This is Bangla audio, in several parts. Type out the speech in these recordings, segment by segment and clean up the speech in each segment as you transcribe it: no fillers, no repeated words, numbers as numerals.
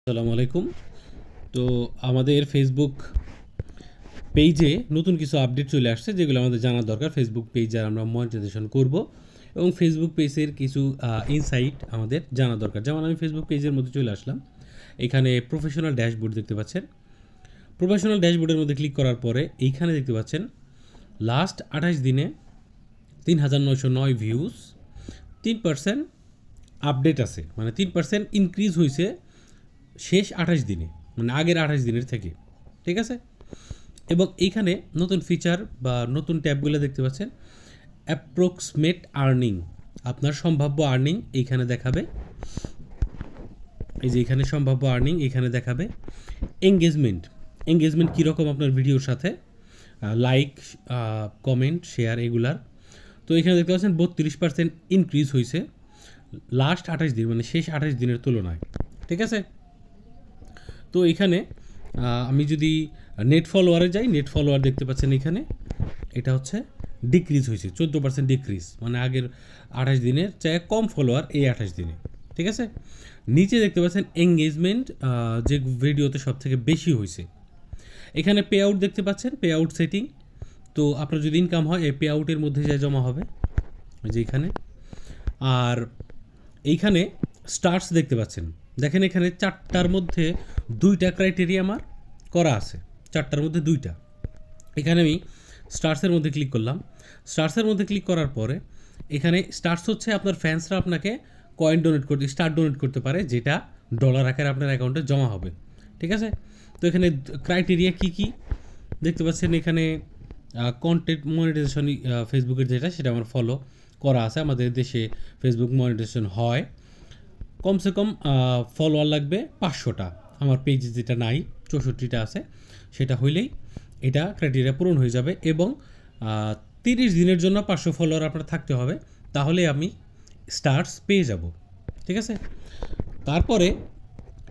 আসসালামু আলাইকুম। তো আমাদের ফেসবুক পেজে নতুন কিছু আপডেট চলে আসছে যেগুলো আমাদের জানা দরকার। ফেসবুক পেজ আর আমরা মনিটাইজেশন করব এবং ফেসবুক পেজের কিছু ইনসাইট আমাদের জানা দরকার। যেমন আমি ফেসবুক পেজের মধ্যে চলে আসলাম, এখানে প্রফেশনাল ড্যাশবোর্ড দেখতে পাচ্ছেন। প্রফেশনাল ড্যাশবোর্ডের মধ্যে ক্লিক করার পরে এইখানে দেখতে পাচ্ছেন লাস্ট 28 দিনে 3909 ভিউজ, 3% আপডেট আছে, মানে 3% ইনক্রিজ হয়েছে শেষ 28 দিনে, মানে আগের 28 দিনের থেকে। ঠিক আছে, এবং এইখানে নতুন ফিচার বা নতুন ট্যাবগুলো দেখতে পাচ্ছেন। অ্যাপ্রক্সিমেট আর্নিং, আপনার সম্ভাব্য আর্নিং এইখানে দেখাবে। এই যে এখানে সম্ভাব্য আর্নিং এইখানে দেখাবে। এঙ্গেজমেন্ট কীরকম আপনার ভিডিওর সাথে, লাইক, কমেন্ট, শেয়ার এগুলার। তো এখানে দেখতে পাচ্ছেন 32% ইনক্রিজ হয়েছে লাস্ট 28 দিন, মানে শেষ 28 দিনের তুলনায়। ঠিক আছে, তো এখানে আমি যদি নেট ফলোয়ারে যাই, নেট ফলোয়ার দেখতে পাচ্ছেন এখানে এটা হচ্ছে ডিক্রিজ হয়েছে, 14% ডিক্রিজ, মানে আগের 28 দিনের চেয়ে কম ফলোয়ার এই 28 দিনে। ঠিক আছে, নিচে দেখতে পাচ্ছেন এঙ্গেজমেন্ট যে ভিডিওতে সব থেকে বেশি হয়েছে। এখানে পে আউট দেখতে পাচ্ছেন, পে আউট সেটিং। তো আপনার যদি ইনকাম হয় এই পে আউটের মধ্যে যা জমা হবে যে এখানে। আর এইখানে স্টার্স দেখতে পাচ্ছেন, দেখেন এখানে 4টার মধ্যে 2টা ক্রাইটেরিয়া আমার করা আছে, 4টার মধ্যে 2টা। এখানে আমি স্টার্সের মধ্যে ক্লিক করলাম। স্টার্সের মধ্যে ক্লিক করার পরে এখানে স্টার্স হচ্ছে আপনার ফ্যান্সরা আপনাকে কয়েন ডোনেট করতে, স্টার ডোনেট করতে পারে, যেটা ডলার আকারে আপনার অ্যাকাউন্টে জমা হবে। ঠিক আছে, তো এখানে ক্রাইটেরিয়া কি কি দেখতে পাচ্ছেন। এখানে কন্টেন্ট মনিটাইজেশন ফেসবুকের যেটা, সেটা আমার ফলো করা আছে। আমাদের দেশে ফেসবুক মনিটাইজেশন হয়, কমসে কম ফলোয়ার লাগবে 500টা। আমার পেজে যেটা নাই, 64টা আছে, সেটা হইলেই এটা ক্রাইটেরিয়া পূরণ হয়ে যাবে। এবং 30 দিনের জন্য 500 ফলোয়ার আপনার থাকতে হবে, তাহলে আমি স্টার্স পেয়ে যাব। ঠিক আছে, তারপরে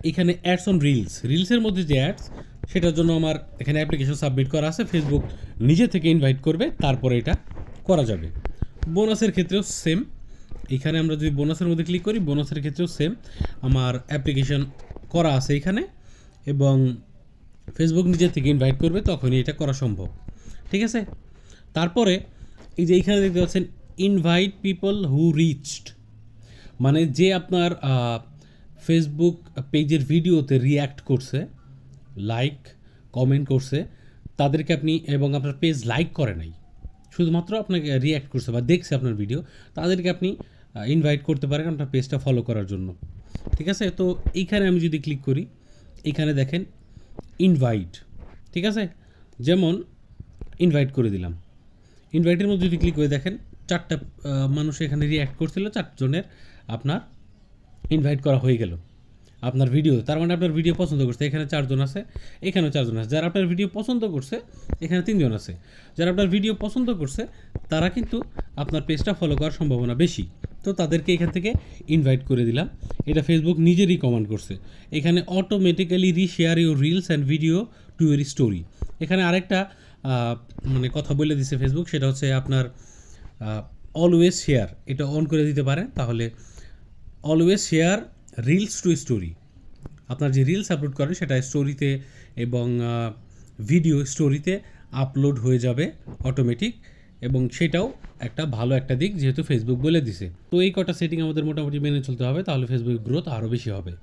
এখানে অ্যাডস অন রিলসের মধ্যে যে অ্যাডস, সেটার জন্য আমার এখানে অ্যাপ্লিকেশন সাবমিট করা আছে। ফেসবুক নিজে থেকে ইনভাইট করবে, তারপরে এটা করা যাবে। বোনাসের ক্ষেত্রেও সেম, এখানে আমরা যদি বোনাসের মধ্যে ক্লিক করি, বোনাসের ক্ষেত্রেও সেম, আমার অ্যাপ্লিকেশন করা আছে এখানে, এবং ফেসবুক নিজে থেকে ইনভাইট করবে, তখনই এটা করা সম্ভব। ঠিক আছে, তারপরে এই যে এইখানে দেখতে পাচ্ছেন ইনভাইট পিপল হু রিচড, মানে যে আপনার ফেসবুক পেজের ভিডিওতে রিয়্যাক্ট করছে, লাইক কমেন্ট করছে, তাদেরকে আপনি, এবং আপনার পেজ লাইক করে নাই, শুধুমাত্র আপনাকে রিয়্যাক্ট করছে বা দেখছে আপনার ভিডিও, তাদেরকে আপনি ইনভাইট করতে পারেন আপনার পেজটা ফলো করার জন্য। ঠিক আছে, তো এইখানে আমি যদি ক্লিক করি, এইখানে দেখেন ইনভাইট। ঠিক আছে, যেমন ইনভাইট করে দিলাম। ইনভাইটের মধ্যে যদি ক্লিক করে দেখেন 4টা মানুষ এখানে রিয়্যাক্ট করছিল, 4 জনের আপনার ইনভাইট করা হয়ে গেল আপনার ভিডিও। তার মানে আপনার ভিডিও পছন্দ করছে, এখানে 4 জন আছে, এখানেও 4 জন আছে। যারা আপনার ভিডিও পছন্দ করছে এখানে 3 জন আছে। যারা আপনার ভিডিও পছন্দ করছে তারা কিন্তু আপনার পেজটা ফলো করার সম্ভাবনা বেশি, তো তাদেরকে এখান থেকে ইনভাইট করে দিলাম। এটা ফেসবুক নিজেরই কমান্ড করছে। এখানে automatically reshare your reels and video to your story. এখানে আরেকটা মানে কথা বলে দিছে ফেসবুক, সেটা হচ্ছে আপনার অলওয়েজ শেয়ার, এটা অন করে দিতে পারেন, তাহলে always share reels two story. আপনার যে রিলস আপলোড করেন সেটা স্টোরিতে এবং ভিডিও স্টোরিতে আপলোড হয়ে যাবে অটোমেটিক, এবং সেটাও একটা ভালো একটা দিক, যেহেতু ফেসবুক বলে দিছে। তো এই কটা সেটিং আমাদের মোটামুটি মেনে চলতে হবে, তাহলে ফেসবুক গ্রোথ আরও বেশি হবে।